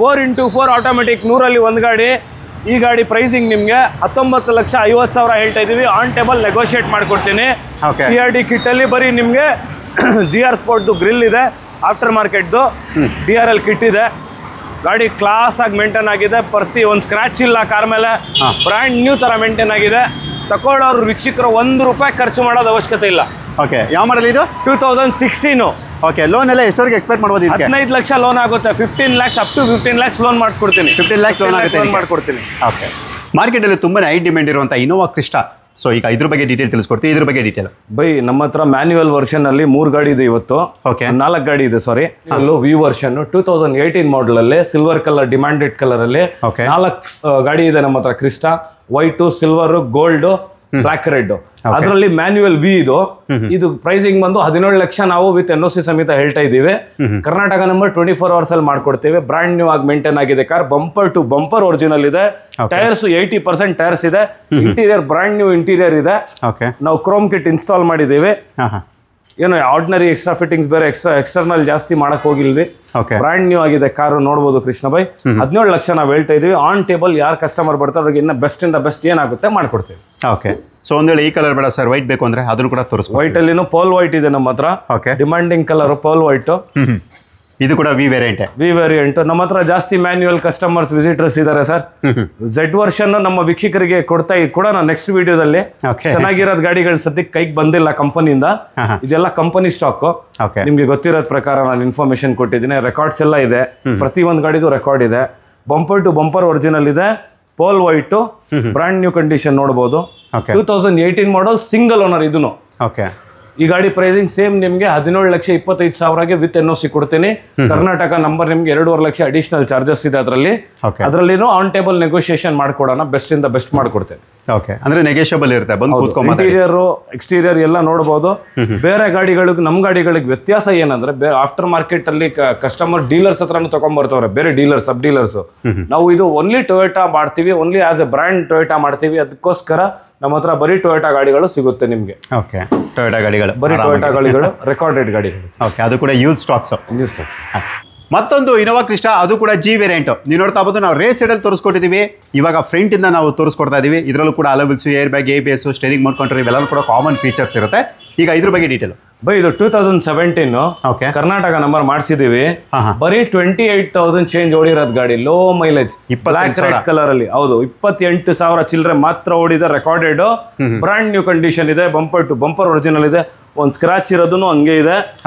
4x4 ಆಟೋಮೆಟಿಕ್ 100ರಲ್ಲಿ 1 ಗಾಡಿ. ಈ ಗಾಡಿ ಪ್ರೈಸಿಂಗ್ ನಿಮಗೆ 19,50,000 ಹೇಳ್ತಾ ಇದ್ದೀವಿ. ಆನ್ ಟೇಬಲ್ ನೆಗೋಷಿಯೇಟ್ ಮಾಡಿಕೊಡ್ತೀನಿ. TRD ಕಿಟ್ಟಲ್ಲಿ ಬರೀ ನಿಮಗೆ GR ಸ್ಪೋರ್ಟ್ದು ಗ್ರಿಲ್ ಇದೆ, ಆಫ್ಟರ್ ಮಾರ್ಕೆಟ್ದು DRL ಕಿಟ್ ಇದೆ. ಗಾಡಿ ಕ್ಲಾಸ್ ಆಗಿ ಮೇಂಟೈನ್ ಆಗಿದೆ. ಪ್ರತಿ ಒಂದು ಸ್ಕ್ರಾಚ್ ಇಲ್ಲ ಕಾರ್ ಮೇಲೆ. ಬ್ರ್ಯಾಂಡ್ ನ್ಯೂ ಥರ ಮೇಂಟೈನ್ ಆಗಿದೆ. ತಗೊಳ್ಳೋರು ವೀಕ್ಷಕರು ₹1 ಖರ್ಚು ಮಾಡೋದು ಅವಶ್ಯಕತೆ ಇಲ್ಲ. ಓಕೆ. ಯಾವ ಮಾಡಲ್ ಇದು? 2016. ಓಕೆ. ಲೋನ್ ಎಲ್ಲ ಎಷ್ಟವರೆಗೆ ಎಕ್ಸ್ಪೆಕ್ಟ್ ಮಾಡ್ಬೋದು? 15 ಲಕ್ಷ ಲೋನ್ ಆಗುತ್ತೆ. 15 lakhs up to 15 lakhs loan ಮಾಡಿಸ್ಕೊಡ್ತೀನಿ. 15 lakhs ಲೋನ್ ಆಗುತ್ತೆ ಮಾಡಿಕೊಡ್ತೀನಿ. ಓಕೆ. ಮಾರ್ಕೆಟಲ್ಲಿ ತುಂಬಾ ಹೈ ಡಿಮ್ಯಾಂಡ್ ಇರುವಂಥ ಇನೋವಾ ಕ್ರಿಸ್ಟಾ. ಸೊ ಈಗ ಇದ್ರ ಬಗ್ಗೆ ಡೀಟೇಲ್ ತಿಳಿಸ್ಕೊಡ್ತೀವಿ. ಇದ್ರ ಬಗ್ಗೆ ಡೀಟೇಲ್ ಬೈ ನಮ್ಮ ಹತ್ರ ಮ್ಯಾನ್ಯುವಲ್ ವರ್ಷನ್ ಅಲ್ಲಿ 3 ಗಾಡಿ ಇದೆ ಇವತ್ತು. 4 ಗಾಡಿ ಇದೆ ಸಾರಿ. ಅಲ್ಲೂ ವಿ ವರ್ಷನ್ 2018 ಮಾಡಲ್ ಅಲ್ಲಿ ಸಿಲ್ವರ್ ಕಲರ್ ಡಿಮ್ಯಾಂಡೆಡ್ ಕಲರ್ ಅಲ್ಲಿ 4 ಗಾಡಿ ಇದೆ ನಮ್ಮ ಹತ್ರ. Crysta white, silver, gold, black, red. ಅದರಲ್ಲಿ ಮ್ಯಾನ್ಯುವಲ್ ವಿ ಇದು ಪ್ರೈಸಿಂಗ್ ಬಂದು 17 ಲಕ್ಷ ನಾವು ವಿತ್ NOC ಸಮೇತ ಹೇಳ್ತಾ ಇದ್ದೀವಿ. ಕರ್ನಾಟಕ ನಂಬರ್ 24 hours ಅಲ್ಲಿ ಮಾಡ್ಕೊಡ್ತೇವೆ. ಬ್ರಾಂಡ್ ನ್ಯೂ ಆಗಿ ಮೇಂಟೈನ್ ಆಗಿದೆ car. Bumper to bumper original ಇದೆ. ಟೈರ್ಸ್ 80% ಟೈರ್ಸ್ ಇದೆ. ಇಂಟೀರಿಯರ್ ಬ್ರಾಂಡ್ ನ್ಯೂ ಇಂಟೀರಿಯರ್ ಇದೆ. ನಾವು ಕ್ರೋಮ್ ಕಿಟ್ ಇನ್ಸ್ಟಾಲ್ ಮಾಡಿದ್ದೀವಿ. ಏನು ಆರ್ಡಿನರಿ ಎಕ್ಸ್ಟ್ರಾ ಫಿಟ್ಟಿಂಗ್ಸ್ ಬೇರೆ ಎಕ್ಸ್ಟರ್ನಲ್ ಜಾಸ್ತಿ ಮಾಡಕ್ ಹೋಗಿಲ್ವಿ. ಬ್ರಾಂಡ್ ನ್ಯೂ ಆಗಿದೆ ಕಾರು ನೋಡಬಹುದು ಕೃಷ್ಣ ಬೈ. 17 ಲಕ್ಷ ನಾವು ಹೇಳ್ತಾ ಇದೀವಿ. ಆನ್ ಟೇಬಲ್ ಯಾರು ಕಸ್ಟಮರ್ ಬರ್ತಾರೆ ಅವ್ರಿಗೆ ಇನ್ನ ಬೆಸ್ಟ್ ಇಂದ ಬೆಸ್ಟ್ ಏನಾಗುತ್ತೆ ಮಾಡ್ಕೊಡ್ತೀವಿ. ಓಕೆ. ಸೊ ಒಂದ್ ವೇಳೆ ಈ ಕಲರ್ ಬೇಡ ಸರ್, ವೈಟ್ ಬೇಕು ಅಂದ್ರೆ ಅದನ್ನು ಕೂಡ ತೋರಿಸ್ಬೋದು. ವೈಟ್ ಅಲ್ಲಿ ಪೋಲ್ ವೈಟ್ ಇದೆ ನಮ್ಮ ಹತ್ರ. Demanding colour pearl white. ಇದು ಕೂಡ ವಿ ವೇರಿಯಂಟ್. ನಮ್ಮ ಹತ್ರ ಜಾಸ್ತಿ ಮ್ಯಾನ್ಯುವಲ್ ಕಸ್ಟಮರ್ಸ್ ವಿಸಿಟರ್ಸ್ ಇದಾರೆ ಸರ್. Z ವರ್ಷನ್ ನಮ್ಮ ವೀಕ್ಷಕರಿಗೆ ಕೊಡೋಣ ನೆಕ್ಸ್ಟ್ ವಿಡಿಯೋದಲ್ಲಿ. ಚೆನ್ನಾಗಿರೋದ್ ಗಾಡಿಗಳು ಸದ್ಯಕ್ಕೆ ಕೈಗೆ ಬಂದಿಲ್ಲ ಕಂಪನಿಯಿಂದ. ಇದೆಲ್ಲ ಕಂಪನಿ ಸ್ಟಾಕ್. ನಿಮ್ಗೆ ಗೊತ್ತಿರೋದ್ ಪ್ರಕಾರ ನಾನು ಇನ್ಫಾರ್ಮೇಶನ್ ಕೊಟ್ಟಿದ್ದೀನಿ. ರೆಕಾರ್ಡ್ಸ್ ಎಲ್ಲ ಇದೆ. ಪ್ರತಿ ಒಂದ್ ಗಾಡಿದು ರೆಕಾರ್ಡ್ ಇದೆ. ಬಂಪರ್ ಟು ಬಂಪರ್ ಒರಿಜಿನಲ್ ಇದೆ. Pearl white brand new condition ನೋಡಬಹುದು. 2018 ಮಾಡಲ್ ಸಿಂಗಲ್ ಓನರ್ ಇದನ್ನು. ಈ ಗಾಡಿ ಪ್ರೈಸಿಂಗ್ ಸೇಮ್ ನಿಮಗೆ 17,25,000ಗೆ ವಿತ್ NOC ಕೊಡ್ತೀನಿ. ಕರ್ನಾಟಕ ನಂಬರ್ ನಿಮ್ಗೆ 2.5 ಲಕ್ಷ ಅಡಿಷನಲ್ ಚಾರ್ಜಸ್ ಇದೆ ಅದರಲ್ಲಿನೂ ಆನ್ ಟೇಬಲ್ ನೆಗೋಷಿಯೇಷನ್ ಮಾಡ್ಕೊಡೋಣ, ಬೆಸ್ಟ್ ಇಂದ ಬೆಸ್ಟ್ ಮಾಡ್ಕೊಡ್ತೇನೆ. ಓಕೆ, ಅಂದ್ರೆ ನೆಗೋಷಿಯಬಲ್ ಇರುತ್ತೆ, ಬಂದು ಕೂತ್ಕೊಂಡು ಇಂಟೀರಿಯರ್ ಎಕ್ಸ್ಟೀರಿಯರ್ ಎಲ್ಲ ನೋಡಬಹುದು. ಬೇರೆ ಗಾಡಿಗಳಿಗೆ ನಮ್ಮ ಗಾಡಿಗಳಿಗೆ ವ್ಯತ್ಯಾಸ ಏನಂದ್ರೆ ಆಫ್ಟರ್ ಮಾರ್ಕೆಟ್ ಅಲ್ಲಿ ಕಸ್ಟಮರ್ ಡೀಲರ್ಸ್ ಹತ್ರನೂ ತಗೊಂಡ್ಬರ್ತವ್ರೆ, ಬೇರೆ ಡೀಲರ್ಸ್ ಸಬ್ ಡೀಲರ್ಸ್. ನಾವು ಇದು ಓನ್ಲಿ ಟೊಯೋಟಾ ಮಾಡ್ತೀವಿ, only as A brand Toyota ಮಾಡ್ತೀವಿ. ಅದಕ್ಕೋಸ್ಕರ ನಮ್ಮ ಹತ್ರ ಬರೀ ಟೊಯೋಟಾ ಗಾಡಿಗಳು ಸಿಗುತ್ತೆ ನಿಮ್ಗೆ. ಓಕೆ, ಟೊಯೋಟಾ ಗಾಡಿಗಳು, ಬರೀ ಟೊಯೋಟಾ ಗಾಡಿಗಳು, ರೆಕಾರ್ಡೆಡ್ ಗಾಡಿಗಳು. ಓಕೆ, ಅದು ಕೂಡ ಯೂಸ್ ಸ್ಟಾಕ್ಸ್. ಮತ್ತೊಂದು ಇನೋವಾ ಕ್ರಿಸ್ಟಾ, ಅದು ಕೂಡ ಜಿ ವೇರಿಯಂಟ್. ನೀವು ನೋಡ್ತಾ ಇರ್ಬೋದು, ನಾವು ರೇಸ್ ಸೈಡಲ್ಲಿ ತೋರಿಸ್ಕೊಟ್ಟಿದ್ದೀವಿ, ಇವಾಗ ಫ್ರಂಟ್ ಇಂದ ನಾವು ತೋರಿಸ್ಕೊಡ್ತಾ ಇದೀವಿ. ಇದರಲ್ಲೂ ಕೂಡ alloy wheels, air bag, ABS, steering mode control ಇವೆಲ್ಲರೂ ಕೂಡ ಕಾಮನ್ ಫೀಚರ್ಸ್ ಇರುತ್ತೆ. ಈಗ ಇದ್ರ ಬಗ್ಗೆ ಡೀಟೇಲ್ ಬೈ, ಇದು 2017 ಓಕೆ, ಕರ್ನಾಟಕ ನಂಬರ್ ಮಾಡಿಸಿದೀವಿ. ಬರೀ 28,000 ಚೇಂಜ್ ಓಡಿರೋದು ಗಾಡಿ, low mileage, black red colour ಅಲ್ಲಿ. ಹೌದು, 28,000 ಚಿಲ್ಲರೆ ಮಾತ್ರ ಓಡಿದೆ, ರೆಕಾರ್ಡೆಡ್, ಬ್ರಾಂಡ್ ನ್ಯೂ ಕಂಡೀಷನ್ ಇದೆ, ಬಂಪರ್ ಟು ಬಂಪರ್ ಒರಿಜಿನಲ್ ಇದೆ. ಒಂದು ಸ್ಕ್ರಾಚ್ ಇರೋದನ್ನು ಹಂಗೆ ಇದೆ,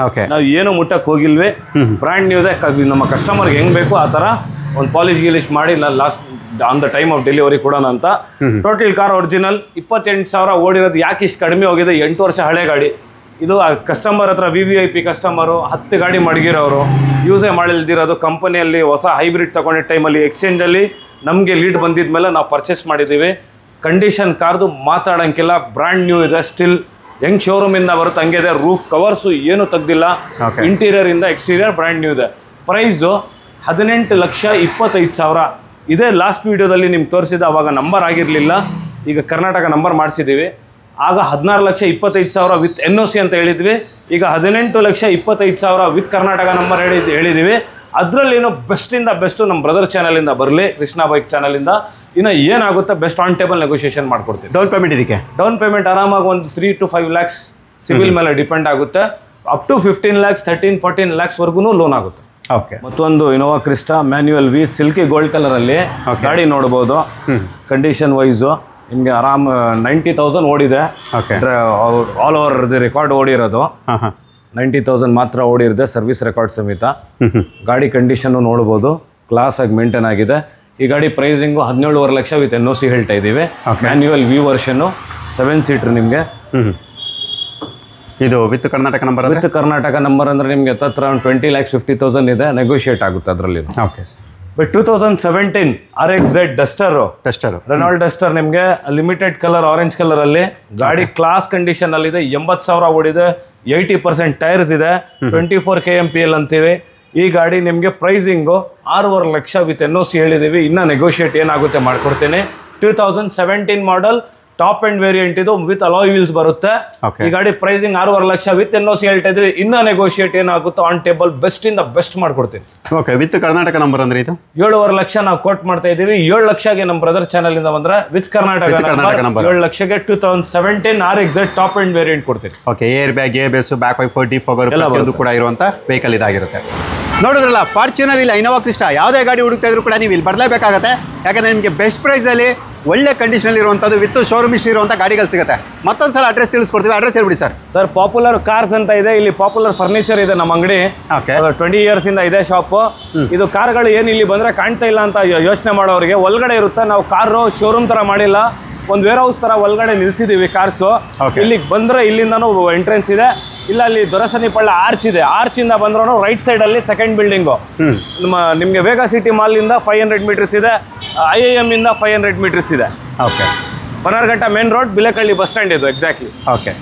ನಾವು ಏನು ಮುಟ್ಟಕ್ಕೆ ಹೋಗಿಲ್ವಿ, ಬ್ರಾಂಡ್ ನ್ಯೂ ಇದೆ. ನಮ್ಮ ಕಸ್ಟಮರ್ಗೆ ಹೆಂಗ್ ಬೇಕು ಆ ತರ ಒಂದು ಪಾಲಿಶ್ ಗೀಲಿಶ್ ಮಾಡಿ last on the time of delivery ಕೊಡೋಣ ಅಂತ. Total car original, 28,000 ಓಡಿರೋದು. ಯಾಕೆ ಇಷ್ಟು ಕಡಿಮೆ ಹೋಗಿದೆ? 8 ವರ್ಷ ಹಳೆ ಗಾಡಿ ಇದು. ಕಸ್ಟಮರ್ ಹತ್ರ VVIP ಕಸ್ಟಮರು, 10 ಗಾಡಿ ಮಡಗಿರೋರು, ಯೂಸೇ ಮಾಡಿಲ್ದಿರೋದು. ಕಂಪನಿಯಲ್ಲಿ ಹೊಸ ಹೈಬ್ರಿಡ್ ತಗೊಂಡಿದ್ದ ಟೈಮಲ್ಲಿ ಎಕ್ಸ್ಚೇಂಜಲ್ಲಿ ನಮಗೆ ಲೀಡ್ ಬಂದಿದ್ಮೇಲೆ ನಾವು ಪರ್ಚೇಸ್ ಮಾಡಿದ್ದೀವಿ. ಕಂಡೀಷನ್ ಕಾರ್ದು ಮಾತಾಡೋಂಗಿಲ್ಲ, ಬ್ರ್ಯಾಂಡ್ ನ್ಯೂ ಇದೆ. ಸ್ಟಿಲ್ ಹೆಂಗ್ ಶೋರೂಮಿಂದ ಬರುತ್ತೆ ಹಂಗೆ ಇದೆ. ರೂಫ್ ಕವರ್ಸು ಏನು ತೆಗ್ದಿಲ್ಲ, ಇಂಟೀರಿಯರ್ ಇಂದ ಎಕ್ಸ್ಟೀರಿಯರ್ ಬ್ರ್ಯಾಂಡ್ ನ್ಯೂ ಇದೆ. ಪ್ರೈಸು 18,25,000 ಇದೇ. ಲಾಸ್ಟ್ ವಿಡಿಯೋದಲ್ಲಿ ನಿಮ್ಗೆ ತೋರಿಸಿದ ಅವಾಗ ನಂಬರ್ ಆಗಿರಲಿಲ್ಲ, ಈಗ ಕರ್ನಾಟಕ ನಂಬರ್ ಮಾಡಿಸಿದ್ದೀವಿ. ಆಗ 16,25,000 ವಿತ್ NOC ಅಂತ ಹೇಳಿದ್ವಿ. ಈಗ 18,25,000 ವಿತ್ ಕರ್ನಾಟಕ ನಂಬರ್ ಹೇಳಿದ್ದೀವಿ. ಅದರಲ್ಲೇನೋ ಬೆಸ್ಟಿಂದ ಬೆಸ್ಟು ನಮ್ಮ ಬ್ರದರ್ ಚಾನಲಿಂದ ಬರಲಿ, ಕೃಷ್ಣ ಬೈಕ್ ಚಾನಲಿಂದ. ಇನ್ನು ಏನಾಗುತ್ತೆ ಬೆಸ್ಟ್ ಆನ್ ಟೇಬಲ್ ನೆಗೋಷಿಯೇಷನ್ ಮಾಡ್ಕೊಡ್ತೀವಿ. ಡೌನ್ ಪೇಮೆಂಟ್ ಇದಕ್ಕೆ ಡೌನ್ ಪೇಮೆಂಟ್ ಆರಾಮಾಗಿ ಒಂದು 3 to 5 lakhs ಸಿವಿಲ್ ಮೇಲೆ ಡಿಪೆಂಡ್ ಆಗುತ್ತೆ. ಅಪ್ ಟು 15 lakhs 13-14 lakhs ವರ್ಗು ಲೋನ್ ಆಗುತ್ತೆ. ಓಕೆ, ಮತ್ತೊಂದು Innova Crysta manual V, silky gold colour ಅಲ್ಲಿ ಗಾಡಿ ನೋಡ್ಬೋದು. ಕಂಡೀಷನ್ ವೈಸು ನಿಮಗೆ ಆರಾಮ್ 90,000 ಓಡಿದೆ. ಆಲ್ ಓವರ್ ರೆಕಾರ್ಡ್ ಓಡಿರೋದು 90,000 ಮಾತ್ರ ಓಡಿರುತ್ತೆ, ಸರ್ವಿಸ್ ರೆಕಾರ್ಡ್ ಸಮೇತ. ಗಾಡಿ ಕಂಡೀಷನ್ನು ನೋಡ್ಬೋದು, ಕ್ಲಾಸ್ ಆಗಿ ಮೇಂಟೈನ್ ಆಗಿದೆ. ಈ ಗಾಡಿ ಪ್ರೈಸಿಂಗು 17.5 ಲಕ್ಷ ವಿತ್ NOC ಹೇಳ್ತಾ ಇದ್ದೀವಿ. ಮ್ಯಾನ್ಯುಯಲ್ ವಿ ವರ್ಷನ್ನು, 7 ಸೀಟರ್ ನಿಮಗೆ. ಇದು with Karnataka number, with Karnataka number ಅಂದರೆ ನಿಮಗೆ ಹತ್ರ 20,50,000 ಇದೆ, ನೆಗೋಷಿಯೇಟ್ ಆಗುತ್ತೆ ಅದರಲ್ಲಿ. Okay, but 2017 RXZ Duster, Renault Duster ನಿಮಗೆ ಲಿಮಿಟೆಡ್ ಕಲರ್, ಆರೆಂಜ್ ಕಲರ್ ಅಲ್ಲಿ. ಗಾಡಿ ಕ್ಲಾಸ್ ಕಂಡೀಷನ್ ಅಲ್ಲಿ ಇದೆ, 80,000 ಓಡಿದೆ, 80% ಟೈರ್ಸ್ ಇದೆ, 24 kmpl ಅಂತೀವಿ. ಈ ಗಾಡಿ ನಿಮಗೆ ಪ್ರೈಸಿಂಗು 6.5 ಲಕ್ಷ ವಿತ್ NOC ಹೇಳಿದ್ದೀವಿ. ಇನ್ನು ನೆಗೋಷಿಯೇಟ್ ಏನಾಗುತ್ತೆ ಮಾಡ್ಕೊಡ್ತೀನಿ. 2017 ಮಾಡಲ್, ಟಾಪ್ ಅಂಡ್ ವೇರಿಯಂಟ್ ಇದು, ವಿತ್ ಅಲಾಯ್ ವೀಲ್ಸ್ ಬರುತ್ತೆ. ಈ ಗಾಡಿ ಪ್ರೈಸಿಂಗ್ 6.5 ಲಕ್ಷ ವಿತ್ NOC ಹೇಳ್ತಾ ಇದ್ವಿ. ಇನ್ನ ನೆಗೋಷಿಯೇಟ್ ಏನಾಗುತ್ತೋ ಆನ್ ಟೇಬಲ್ ಬೆಸ್ಟ್ ಇಂದ ಬೆಸ್ಟ್ ಮಾಡ್ಕೊಡ್ತೀನಿ. ಓಕೆ, ವಿತ್ ಕರ್ನಾಟಕ ನಂಬರ್ ಅಂದ್ರೆ ಇದು 7.5 ಲಕ್ಷ ನಾವು ಕೋಟ್ ಮಾಡ್ತಾ ಇದೀವಿ. 7 ಲಕ್ಷಗೆ ನಮ್ಮ ಬ್ರದರ್ ಚಾನಲ್ ಇಂದ ಬಂದ್ರೆ ವಿತ್ ಕರ್ನಾಟಕ ನಂಬರ್ 7 ಲಕ್ಷಗೆ 2017 RXZ ಟಾಪ್ ಅಂಡ್ ವೇರಿಯಂಟ್ ಕೊಡ್ತೀನಿ. Okay, air bag, ABS, back wiper, defogger ಎಲ್ಲದೂ ಕೂಡ ಇರುವಂತ ವೆಹಿಕಲ್ ಇದಾಗಿರುತ್ತೆ. ನೋಡಿದ್ರಲ್ಲ, ಫಾರ್ಚುನರ್ ಇಲ್ಲ ಇನೋವಾ ಕ್ರಿಸ್ಟಾ, ಯಾವುದೇ ಗಾಡಿ ಹುಡುಕ್ತಾ ಇದ್ರು ಕೂಡ ನೀವು ಇಲ್ಲಿ ಬರಲೇಬೇಕಾಗುತ್ತೆ. ಯಾಕಂದರೆ ನಿಮಗೆ ಬೆಸ್ಟ್ ಪ್ರೈಸಲ್ಲಿ ಒಳ್ಳೆ ಕಂಡೀಷನಲ್ಲಿ ಇರುವಂಥದ್ದು ವಿತ್ ಶೋರೂಮ್ ಹಿಸ್ಟ್ರಿ ಇರುವಂಥ ಗಾಡಿಗಳು ಸಿಗುತ್ತೆ. ಮತ್ತೊಂದು ಸಲ ಅಡ್ರೆಸ್ ತಿಳಿಸ್ಕೊಡ್ತೀವಿ, ಅಡ್ರೆಸ್ ಹೇಳ್ಬಿಡಿ ಸರ್. ಸರ್, ಪಾಪ್ಯುಲರ್ ಕಾರ್ಸ್ ಅಂತ ಇದೆ, ಇಲ್ಲಿ ಪಾಪ್ಯುಲರ್ ಫರ್ನಿಚರ್ ಇದೆ ನಮ್ಮ ಅಂಗಡಿ. 20 years ಇಂದ ಇದೆ ಶಾಪ್. ಇದು ಕಾರ್ಗಳು ಏನು ಇಲ್ಲಿ ಬಂದರೆ ಕಾಣ್ತಾ ಇಲ್ಲ ಅಂತ ಯೋಚನೆ ಮಾಡೋರಿಗೆ, ಒಳಗಡೆ ಇರುತ್ತೆ. ನಾವು ಕಾರು ಶೋರೂಮ್ ಥರ ಮಾಡಿಲ್ಲ, ಒಂದು ವೇರ್ ಹೌಸ್ ಥರ ಒಳಗಡೆ ನಿಲ್ಸಿದ್ದೀವಿ ಕಾರ್ಸು. ಇಲ್ಲಿಗೆ ಬಂದರೆ ಇಲ್ಲಿಂದನೂ ಎಂಟ್ರೆನ್ಸ್ ಇದೆ. ಇಲ್ಲ, ಅಲ್ಲಿ ದೊರಸನಿ ಪಳ್ಳ ಆರ್ಚ್ ಇದೆ, ಆರ್ಚಿಂದ ಬಂದ್ರೂ ರೈಟ್ ಸೈಡಲ್ಲಿ ಸೆಕೆಂಡ್ ಬಿಲ್ಡಿಂಗು. ನಿಮಗೆ ವೇಗಾ ಸಿಟಿ ಮಾಲಿಂದ 500 meters ಇದೆ, IIM ಇಂದ 500 meters ಇದೆ. Okay, Bannerghatta main road, Bilekahalli bus stand ಇದು ಎಕ್ಸಾಕ್ಟ್ಲಿ. ಓಕೆ.